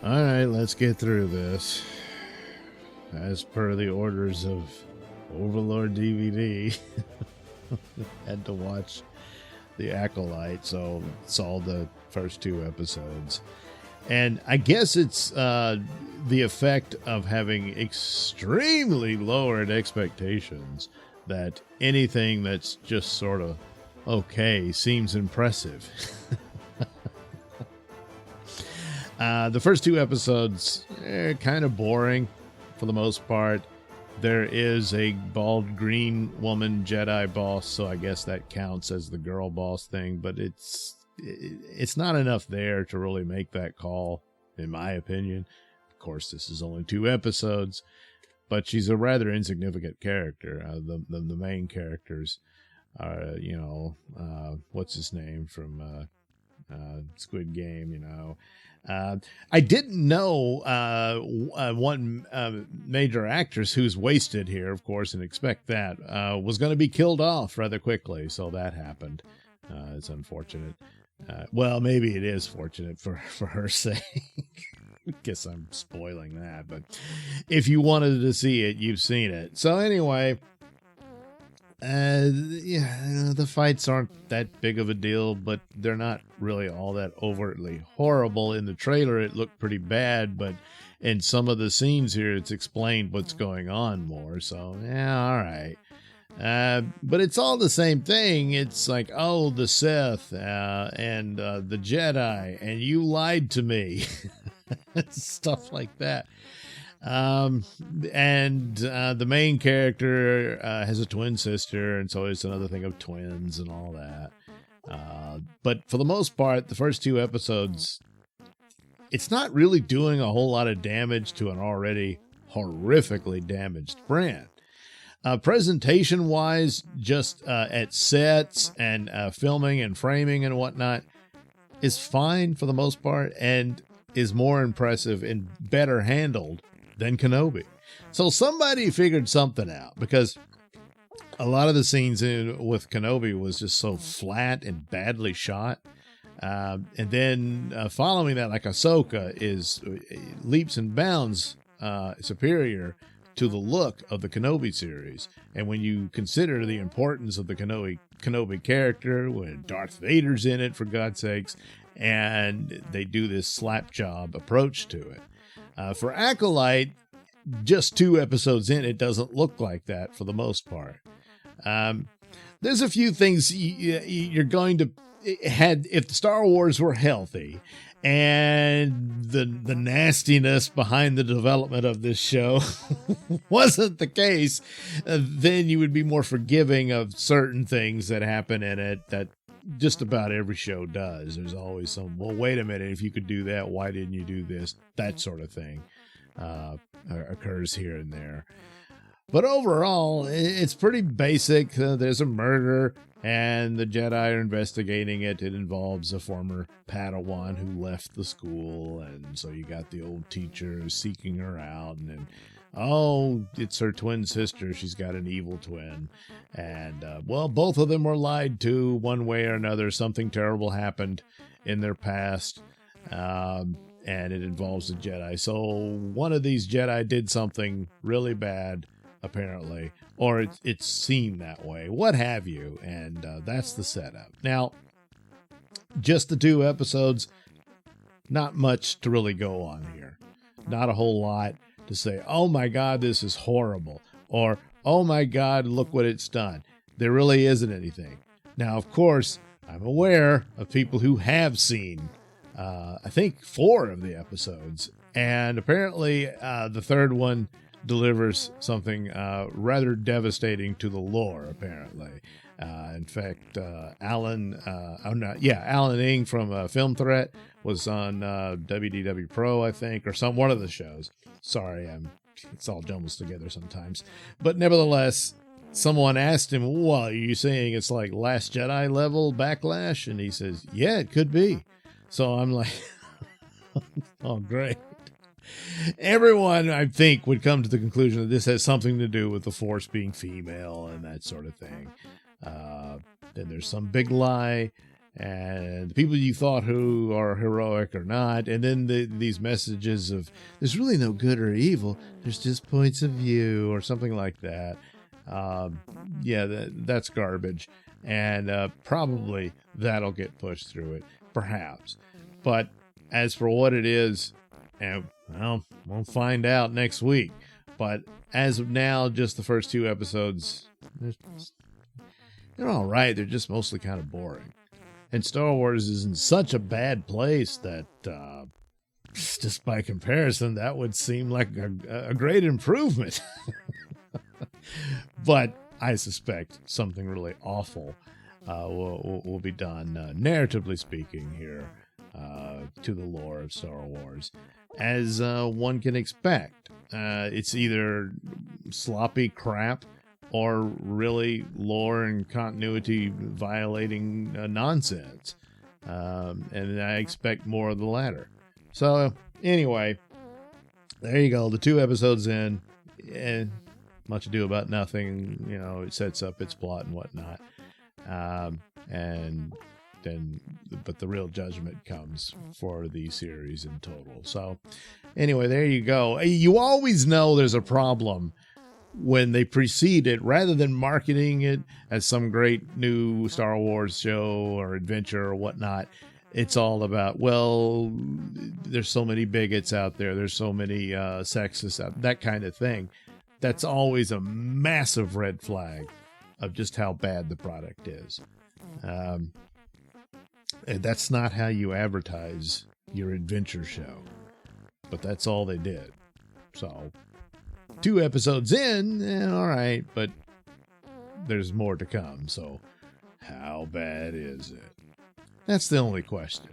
All right, let's get through this. As per the orders of Overlord DVD, had to watch the Acolyte, so saw the first 2 episodes. And I guess it's the effect of having extremely lowered expectations that anything that's just sort of okay seems impressive. The first 2 episodes are kind of boring for the most part. There is a bald green woman Jedi boss, so I guess that counts as the girl boss thing, but it's not enough there to really make that call, in my opinion. Of course, this is only 2 episodes, but she's a rather insignificant character. The main characters are, what's his name from Squid Game, I didn't know one major actress who's wasted here, of course, and expect that, was going to be killed off rather quickly, so that happened. It's unfortunate. Well, maybe it is fortunate for her sake. I guess I'm spoiling that, but if you wanted to see it, you've seen it. So anyway, the fights aren't that big of a deal, but they're not really all that overtly horrible. In the trailer, it looked pretty bad, but in some of the scenes here, it's explained what's going on more. So, yeah, all right. But it's all the same thing. It's like, oh, the Sith and the Jedi, and you lied to me. Stuff like that. And the main character has a twin sister, and so it's another thing of twins and all that. But for the most part, the first 2 episodes, it's not really doing a whole lot of damage to an already horrifically damaged brand. Presentation-wise, just at sets and filming and framing and whatnot, is fine for the most part, and is more impressive and better handled than Kenobi. So somebody figured something out, because a lot of the scenes with Kenobi was just so flat and badly shot. And then following that, like Ahsoka is leaps and bounds superior to the look of the Kenobi series. And when you consider the importance of the Kenobi character, when Darth Vader's in it, for God's sakes, and they do this slap job approach to it. For Acolyte, just 2 episodes in, it doesn't look like that for the most part. There's a few things you're going to had if the Star Wars were healthy, and the nastiness behind the development of this show wasn't the case, then you would be more forgiving of certain things that happen in it that just about every show does. There's always some, well, wait a minute, if you could do that, why didn't you do this? That sort of thing occurs here and there. But overall, it's pretty basic. There's a murder, and the Jedi are investigating it. It involves a former Padawan who left the school, and so you got the old teacher seeking her out, and then, oh, it's her twin sister. She's got an evil twin. And, well, both of them were lied to one way or another. Something terrible happened in their past, and it involves the Jedi. So one of these Jedi did something really bad, apparently, or it's seen that way, what have you, and that's the setup. Now, just the 2 episodes, not much to really go on here. Not a whole lot to say, oh my God, this is horrible, or oh my God, look what it's done. There really isn't anything. Now, of course, I'm aware of people who have seen, I think, 4 of the episodes, and apparently the 3rd one delivers something rather devastating to the lore, apparently. In fact, Alan Ng from Film Threat was on WDW Pro, I think, or one of the shows. Sorry, it's all jumbles together sometimes. But nevertheless, someone asked him, well, are you saying it's like Last Jedi level Backlash? And he says, yeah, it could be. So I'm like, oh, great. Everyone, I think, would come to the conclusion that this has something to do with the Force being female and that sort of thing. Then there's some big lie, and the people you thought who are heroic or not, and then these messages of there's really no good or evil, there's just points of view or something like that. That's garbage, and probably that'll get pushed through it, perhaps. But as for what it is, well, we'll find out next week. But as of now, just the first 2 episodes, they're all right. They're just mostly kind of boring. And Star Wars is in such a bad place that just by comparison, that would seem like a great improvement. But I suspect something really awful will be done, narratively speaking, here to the lore of Star Wars, as one can expect. It's either sloppy crap or really lore and continuity violating nonsense. And I expect more of the latter. So anyway, there you go. The 2 episodes in, and much ado about nothing. It sets up its plot and whatnot. But the real judgment comes for the series in total. So anyway, there you go. You always know there's a problem when they precede it, rather than marketing it as some great new Star Wars show or adventure or whatnot. It's all about, well, there's so many bigots out there. There's so many sexists out, that kind of thing. That's always a massive red flag of just how bad the product is. And that's not how you advertise your adventure show. But that's all they did. So 2 episodes in, all right, but there's more to come. So how bad is it? That's the only question.